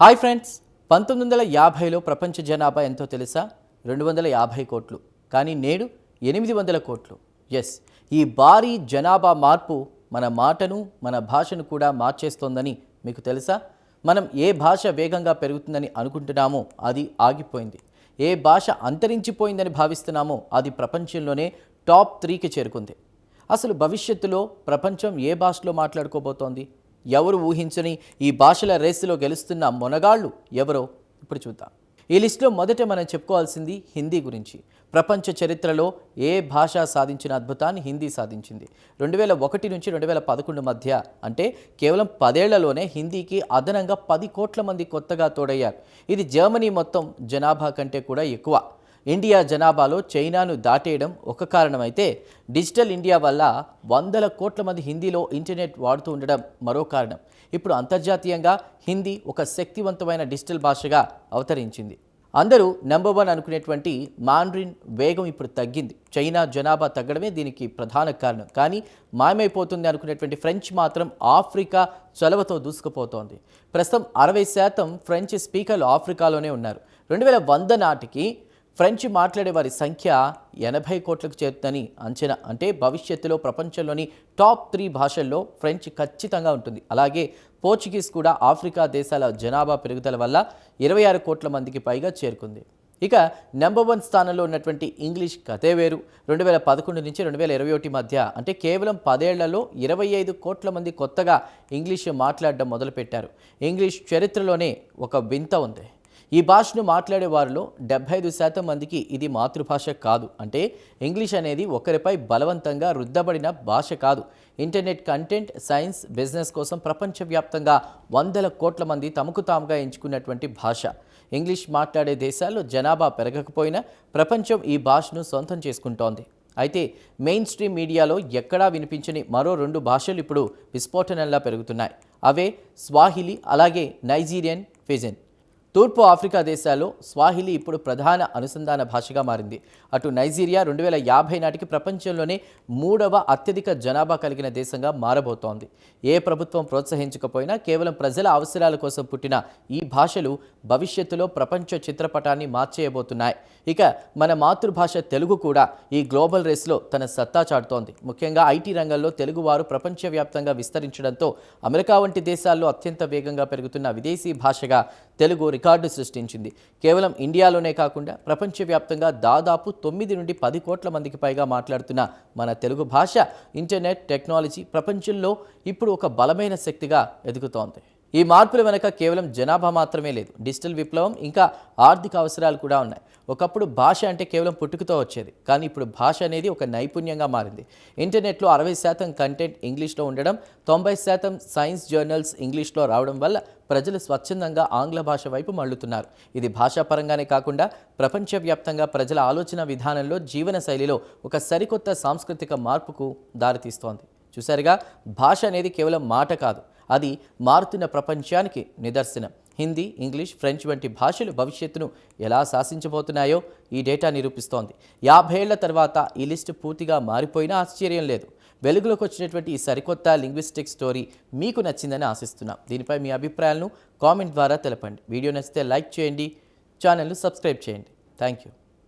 Hi friends, 1950లో ప్రపంచ జనాభా ఎంతో తెలుసా? 250 కోట్లు. కానీ నేడు 800 కోట్లు. ఎస్, ఈ భారీ జనాభా మార్పు మన మాటను, మన భాషను కూడా మార్చేస్తోందని మీకు తెలుసా? మనం ఏ భాష వేగంగా పెరుగుతుందని అనుకుంటున్నామో అది ఆగిపోయింది. ఏ భాష అంతరించిపోయిందని భావిస్తున్నామో అది ప్రపంచంలోనే టాప్ 3కి చేరుకుంది. అసలు భవిష్యత్తులో ప్రపంచం ఏ భాషలో మాట్లాడుకోబోతోంది? ఎవరు ఊహించని ఈ భాషల రేసులో గెలుస్తున్న మొనగాళ్ళు ఎవరో ఇప్పుడు చూద్దాం. ఈ లిస్టులో మొదట మనం చెప్పుకోవాల్సింది హిందీ గురించి. ప్రపంచ చరిత్రలో ఏ భాష సాధించిన అద్భుతాన్ని హిందీ సాధించింది. 2001 నుంచి 2011 మధ్య, అంటే కేవలం 10 ఏళ్లలోనే హిందీకి అదనంగా 10 కోట్ల మంది కొత్తగా తోడయ్యారు. ఇది జర్మనీ మొత్తం జనాభా కంటే కూడా ఎక్కువ. ఇండియా జనాభాలో చైనాను దాటేయడం ఒక కారణమైతే, డిజిటల్ ఇండియా వల్ల 100 కోట్ల మంది హిందీలో ఇంటర్నెట్ వాడుతూ ఉండడం మరో కారణం. ఇప్పుడు అంతర్జాతీయంగా హిందీ ఒక శక్తివంతమైన డిజిటల్ భాషగా అవతరించింది. అందరూ నెంబర్ 1 అనుకునేటువంటి మాండ్రిన్ వేగం ఇప్పుడు తగ్గింది. చైనా జనాభా తగ్గడమే దీనికి ప్రధాన కారణం. కానీ మాయమైపోతుంది అనుకునేటువంటి ఫ్రెంచ్ మాత్రం ఆఫ్రికా చొలవతో దూసుకుపోతోంది. ప్రస్తుతం 60% ఫ్రెంచ్ స్పీకర్లు ఆఫ్రికాలోనే ఉన్నారు. 2100 నాటికి ఫ్రెంచ్ మాట్లాడే వారి సంఖ్య 80 కోట్లకు చేరుతుందని అంచనా. అంటే భవిష్యత్తులో ప్రపంచంలోని టాప్ 3 భాషల్లో ఫ్రెంచ్ ఖచ్చితంగా ఉంటుంది. అలాగే పోర్చుగీస్ కూడా ఆఫ్రికా దేశాల జనాభా పెరుగుదల వల్ల 26 కోట్ల మందికి పైగా చేరుకుంది. ఇక నెంబర్ 1 స్థానంలో ఉన్నటువంటి ఇంగ్లీష్ కథే వేరు. 2011 నుంచి 2021 మధ్య, అంటే కేవలం 10 ఏళ్లలో 25 కోట్ల మంది కొత్తగా ఇంగ్లీష్ మాట్లాడడం మొదలుపెట్టారు. ఇంగ్లీష్ చరిత్రలోనే ఒక వింత ఉంది. ఈ భాషను మాట్లాడే వారిలో 75% మందికి ఇది మాతృభాష కాదు. అంటే ఇంగ్లీష్ అనేది ఒకరిపై బలవంతంగా రుద్దబడిన భాష కాదు. ఇంటర్నెట్ కంటెంట్, సైన్స్, బిజినెస్ కోసం ప్రపంచవ్యాప్తంగా 100 కోట్ల మంది తమకు తాముగా ఎంచుకున్నటువంటి భాష. ఇంగ్లీష్ మాట్లాడే దేశాల్లో జనాభా పెరగకపోయినా ప్రపంచం ఈ భాషను సొంతం చేసుకుంటోంది. అయితే మెయిన్ స్ట్రీమ్ మీడియాలో ఎక్కడా వినిపించని మరో 2 భాషలు ఇప్పుడు విస్ఫోటనంలా పెరుగుతున్నాయి. అవే స్వాహిలి, అలాగే నైజీరియన్ పిజిన్. తూర్పు ఆఫ్రికా దేశాల్లో స్వాహిలి ఇప్పుడు ప్రధాన అనుసంధాన భాషగా మారింది. అటు నైజీరియా 2050 నాటికి ప్రపంచంలోనే 3వ అత్యధిక జనాభా కలిగిన దేశంగా మారబోతోంది. ఏ ప్రభుత్వం ప్రోత్సహించకపోయినా కేవలం ప్రజల అవసరాల కోసం పుట్టిన ఈ భాషలు భవిష్యత్తులో ప్రపంచ చిత్రపటాన్ని మార్చేయబోతున్నాయి. ఇక మన మాతృభాష తెలుగు కూడా ఈ గ్లోబల్ రేస్లో తన సత్తా చాటుతోంది. ముఖ్యంగా ఐటీ రంగంలో తెలుగువారు ప్రపంచవ్యాప్తంగా విస్తరించడంతో అమెరికా వంటి దేశాల్లో అత్యంత వేగంగా పెరుగుతున్న విదేశీ భాషగా తెలుగు రికార్డు సృష్టించింది. కేవలం ఇండియాలోనే కాకుండా ప్రపంచవ్యాప్తంగా దాదాపు 9 నుండి 10 కోట్ల మందికి పైగా మాట్లాడుతున్న మన తెలుగు భాష ఇంటర్నెట్ టెక్నాలజీ ప్రపంచంలో ఇప్పుడు ఒక బలమైన శక్తిగా ఎదుగుతోంది. ఈ మార్పుల వెనక కేవలం జనాభా మాత్రమే లేదు, డిజిటల్ విప్లవం, ఇంకా ఆర్థిక అవసరాలు కూడా ఉన్నాయి. ఒకప్పుడు భాష అంటే కేవలం పుట్టుకతో వచ్చేది, కానీ ఇప్పుడు భాష అనేది ఒక నైపుణ్యంగా మారింది. ఇంటర్నెట్లో 60% కంటెంట్ ఇంగ్లీష్లో ఉండడం, 90% సైన్స్ జర్నల్స్ ఇంగ్లీష్లో రావడం వల్ల ప్రజలు స్వచ్ఛందంగా ఆంగ్ల భాష వైపు మళ్లుతున్నారు. ఇది భాషాపరంగానే కాకుండా ప్రపంచవ్యాప్తంగా ప్రజల ఆలోచన విధానంలో, జీవన శైలిలో ఒక సరికొత్త సాంస్కృతిక మార్పుకు దారితీస్తోంది. చూసారుగా, భాష అనేది కేవలం మాట కాదు, అది మారుతున్న ప్రపంచానికి నిదర్శనం. హిందీ, ఇంగ్లీష్, ఫ్రెంచ్ వంటి భాషలు భవిష్యత్తును ఎలా శాసించబోతున్నాయో ఈ డేటా నిరూపిస్తోంది. 50 ఏళ్ల తర్వాత ఈ లిస్టు పూర్తిగా మారిపోయినా ఆశ్చర్యం లేదు. వెలుగులోకి వచ్చినటువంటి ఈ సరికొత్త లింగ్విస్టిక్ స్టోరీ మీకు నచ్చిందని ఆశిస్తున్నాం. దీనిపై మీ అభిప్రాయాలను కామెంట్ ద్వారా తెలపండి. వీడియో నచ్చితే లైక్ చేయండి, ఛానల్ను సబ్స్క్రైబ్ చేయండి. Thank you.